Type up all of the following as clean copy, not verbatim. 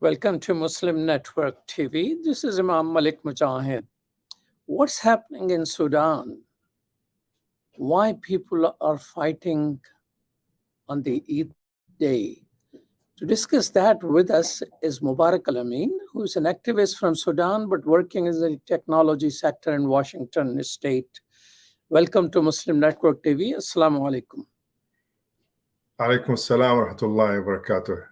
Welcome to Muslim Network TV. This is Imam Malik Mujahid. What's happening in Sudan? Why people are fighting on the Eid day? To discuss that with us is Mubarak Elamin, who is an activist from Sudan but working in the technology sector in Washington State. Welcome to Muslim Network TV. Assalamu alaikum. Alaikum salam wa rahmatullahi wa barakatuh.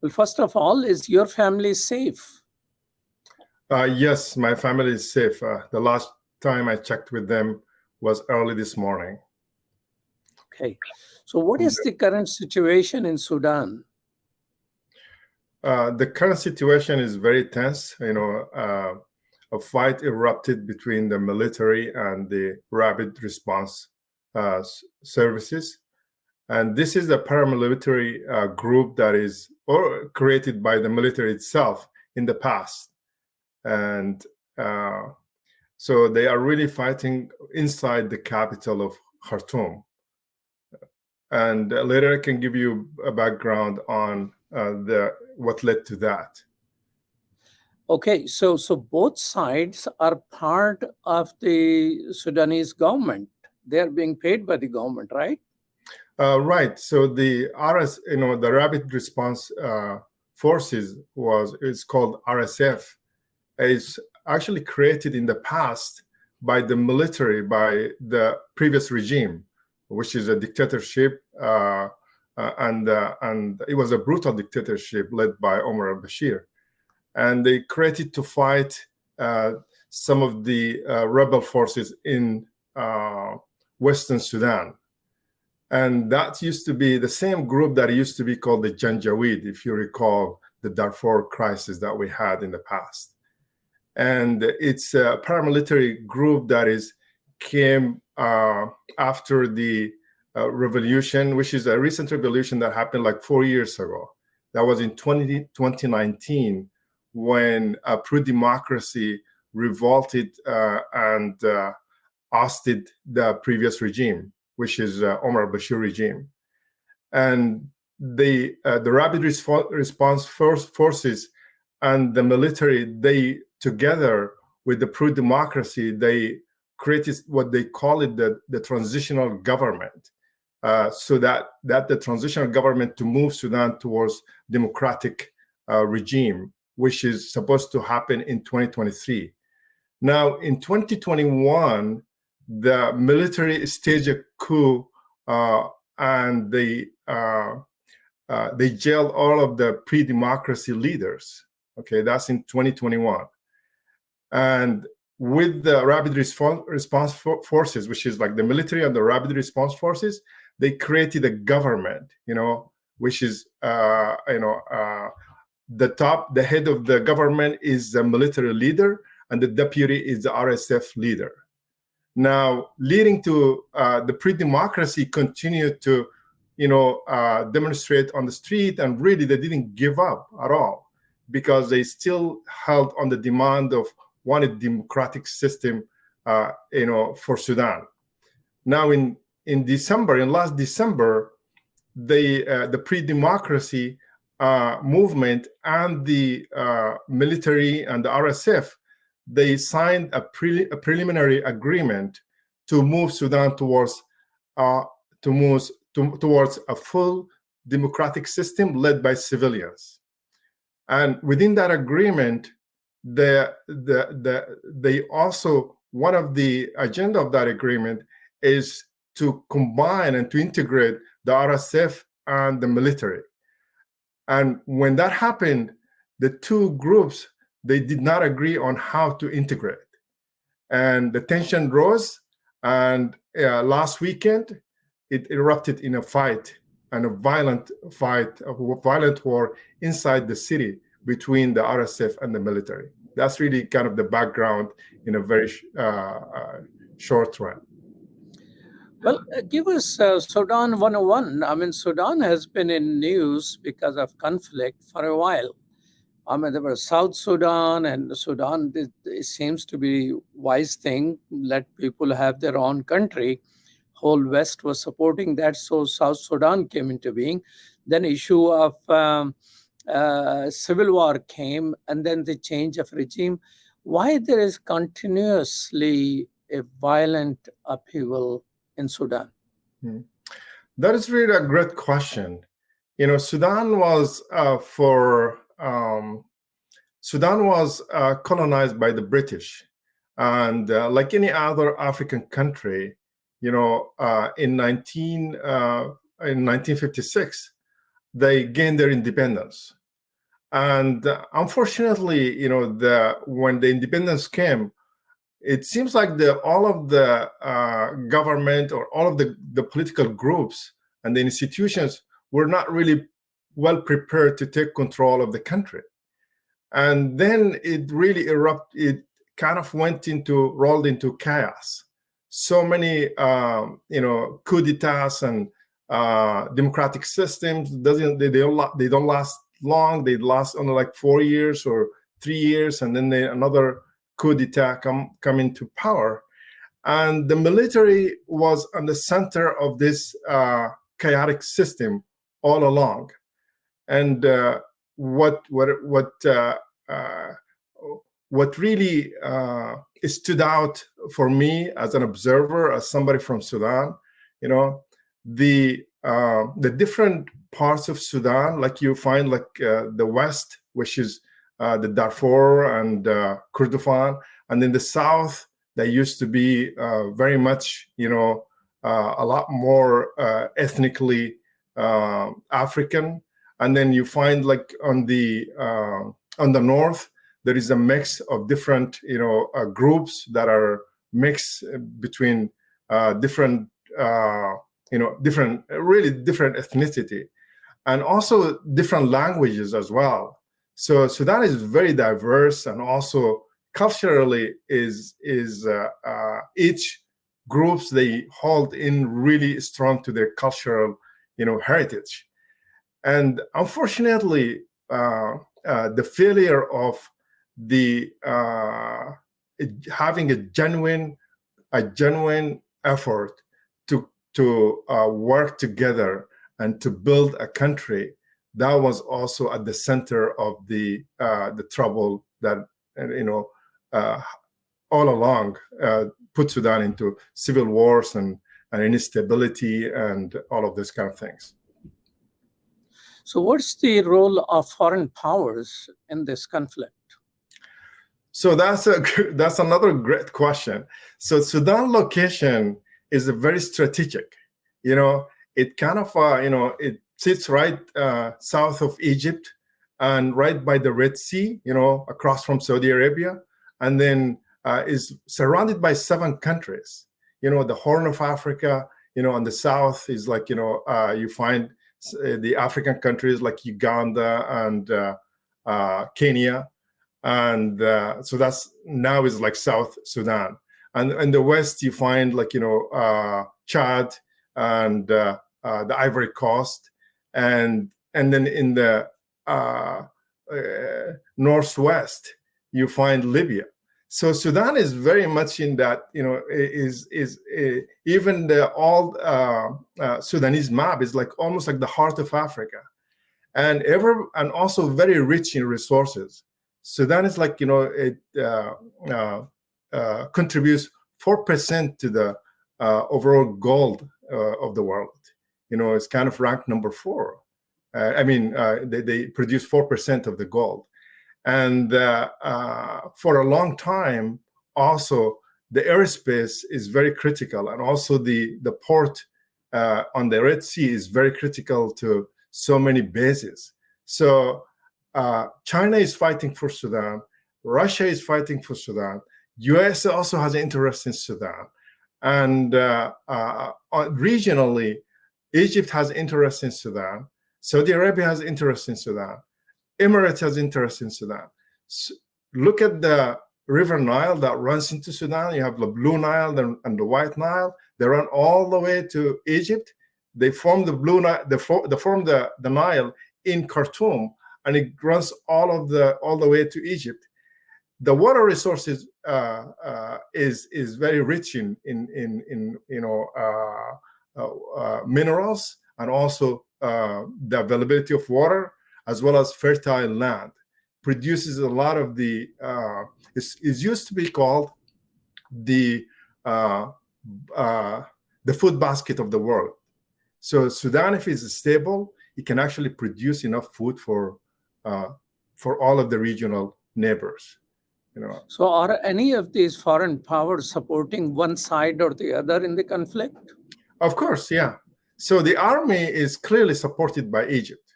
Well, first of all, is your family safe? Yes, my family is safe. The last time I checked with them was early this morning. Okay. So what is the current situation in Sudan? The current situation is very tense. A fight erupted between the military and the rapid response services. And this is a paramilitary group that is created by the military itself in the past. And so they are really fighting inside the capital of Khartoum. And later I can give you a background on what led to that. Okay, so both sides are part of the Sudanese government. They are being paid by the government, right? Right. So the the Rapid Response Forces is called RSF. Is actually created in the past by the military, by the previous regime, which is a dictatorship, and it was a brutal dictatorship led by Omar al-Bashir. And they created to fight some of the rebel forces in Western Sudan. And that used to be the same group that used to be called the Janjaweed, if you recall the Darfur crisis that we had in the past. And it's a paramilitary group that came after the revolution, which is a recent revolution that happened like 4 years ago. That was in 2019, when pro-democracy revolted and ousted the previous regime, which is Omar al-Bashir regime. And the Rapid Response Forces and the military, they together with the pro-democracy, they created what they call it the transitional government, so that the transitional government to move Sudan towards democratic regime, which is supposed to happen in 2023. Now, in 2021, the military staged a coup and they jailed all of the pre-democracy leaders. Okay, that's in 2021. And with the Rapid Response Forces, which is like the military and the Rapid Response Forces, they created a government, which is, the head of the government is the military leader, and the deputy is the RSF leader. Now, leading to the pre-democracy continued to, demonstrate on the street, and really they didn't give up at all, because they still held on the demand of wanted democratic system, for Sudan. Now, in last December, the pre-democracy movement and the military and the RSF, they signed a preliminary agreement to move Sudan towards a full democratic system led by civilians. And within that agreement, they also, one of the agenda of that agreement is to combine and to integrate the RSF and the military. And when that happened, the two groups, they did not agree on how to integrate. And the tension rose, and last weekend, it erupted in a fight, and a violent war inside the city between the RSF and the military. That's really kind of the background in a very short run. Well, give us Sudan 101. I mean, Sudan has been in news because of conflict for a while. I mean, there was South Sudan, and Sudan, it seems to be a wise thing, let people have their own country. Whole West was supporting that, so South Sudan came into being. Then issue of civil war came, and then the change of regime. Why there is continuously a violent upheaval in Sudan? That is really a great question. Sudan was colonized by the British, and like any other African country, in 1956, they gained their independence. And unfortunately, when the independence came, it seems like all of the government or all of the political groups and the institutions were not really well prepared to take control of the country. And then it really it kind of rolled into chaos. So many, coup d'etats and democratic systems, they don't last long. They last only like 4 years or 3 years, and then another coup d'etat come into power. And the military was on the center of this chaotic system all along. And what really stood out for me as an observer, as somebody from Sudan, the different parts of Sudan, like you find like the West, which is the Darfur and Kurdistan, and in the South, they used to be very much, a lot more ethnically African. And then you find like on the North, there is a mix of different, groups that are mixed between different ethnicity, and also different languages as well. So Sudan is very diverse, and also culturally is each groups, they hold in really strong to their cultural, heritage. And unfortunately, the failure of the having a genuine effort to work together and to build a country, that was also at the center of the trouble that all along put Sudan into civil wars and instability and all of these kind of things. So what's the role of foreign powers in this conflict? So that's another great question. So Sudan location is very strategic. It kind of it sits right south of Egypt and right by the Red Sea, across from Saudi Arabia, and then is surrounded by 7 countries. The Horn of Africa, on the south is like, you find the African countries like Uganda and Kenya. And so that's now is like South Sudan. And in the west, you find like, Chad and the Ivory Coast. And then in the northwest, you find Libya. So Sudan is very much in that, is even the old Sudanese map is like almost like the heart of Africa, and also very rich in resources. Sudan is like, it contributes 4% to the overall gold of the world. It's kind of ranked number 4. They produce 4% of the gold. And for a long time, also, the airspace is very critical. And also the port on the Red Sea is very critical to so many bases. So China is fighting for Sudan. Russia is fighting for Sudan. US also has an interest in Sudan. And regionally, Egypt has interest in Sudan. Saudi Arabia has interest in Sudan. Emirates has interest in Sudan. So look at the River Nile that runs into Sudan. You have the Blue Nile and the White Nile. They run all the way to Egypt. They form the Blue Nile. They form the Nile in Khartoum, and it runs all the way to Egypt. The water resources is very rich in minerals, and also the availability of water, as well as fertile land, produces a lot of the, it used to be called the food basket of the world. So Sudan, if it's stable, it can actually produce enough food for all of the regional neighbors. So are any of these foreign powers supporting one side or the other in the conflict? Of course, yeah. So the army is clearly supported by Egypt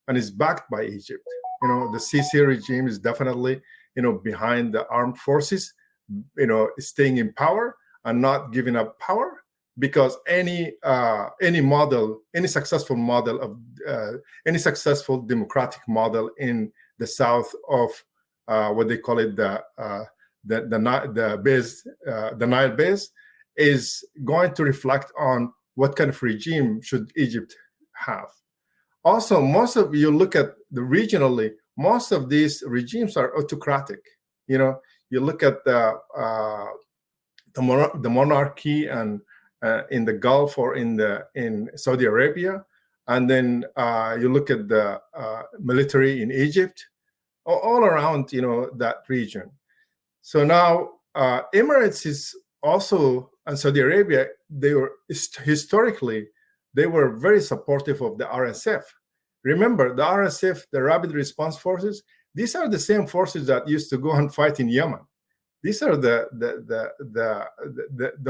and is backed by Egypt. The Sisi regime is definitely, behind the armed forces, staying in power and not giving up power, because any successful model of any successful democratic model in the south of what they call it, the Nile base, is going to reflect on what kind of regime should Egypt have. Also, you look at regionally, most of these regimes are autocratic. You look at the monarchy and in the Gulf or in Saudi Arabia, and then you look at the military in Egypt, all around that region. So now Emirates is also, and Saudi Arabia, they were historically very supportive of the RSF. Remember, the RSF, the Rapid Response Forces, these are the same forces that used to go and fight in Yemen. These are the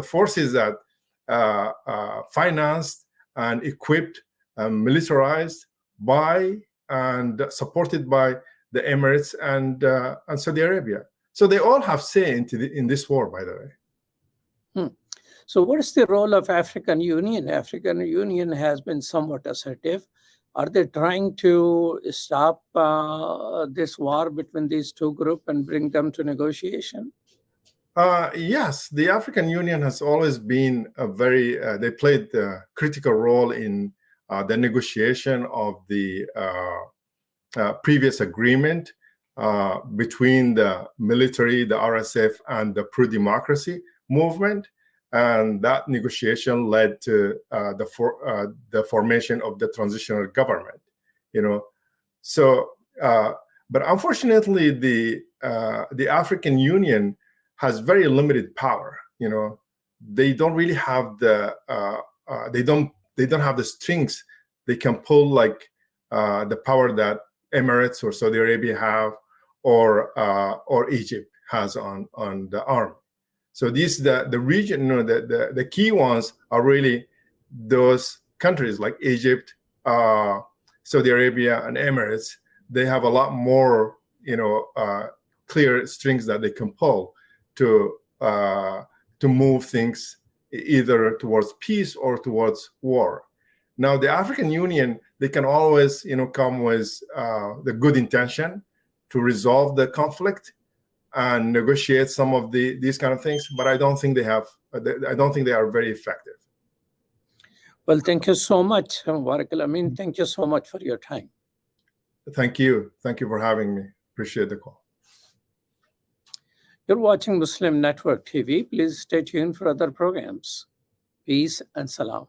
forces that financed and equipped and militarized by and supported by the Emirates and Saudi Arabia. So they all have say in this war, by the way. So what is the role of African Union? African Union has been somewhat assertive. Are they trying to stop this war between these two groups and bring them to negotiation? Yes, the African Union has always been they played a critical role in the negotiation of the previous agreement between the military, the RSF, and the pro-democracy movement. And that negotiation led to the formation of the transitional government. So, but unfortunately, the African Union has very limited power. They don't really have they don't have the strings they can pull, like the power that Emirates or Saudi Arabia have, or Egypt has on the army. So these the region, the key ones are really those countries like Egypt, Saudi Arabia, and Emirates. They have a lot more, clear strings that they can pull to move things either towards peace or towards war. Now, the African Union, they can always, come with the good intention to resolve the conflict and negotiate some of these kind of things, but I don't think they are very effective. Well, thank you so much, Mubarak Elamin. Thank you so much for your time. Thank you for having me. Appreciate the call. You're watching Muslim Network TV. Please stay tuned for other programs. Peace and salam.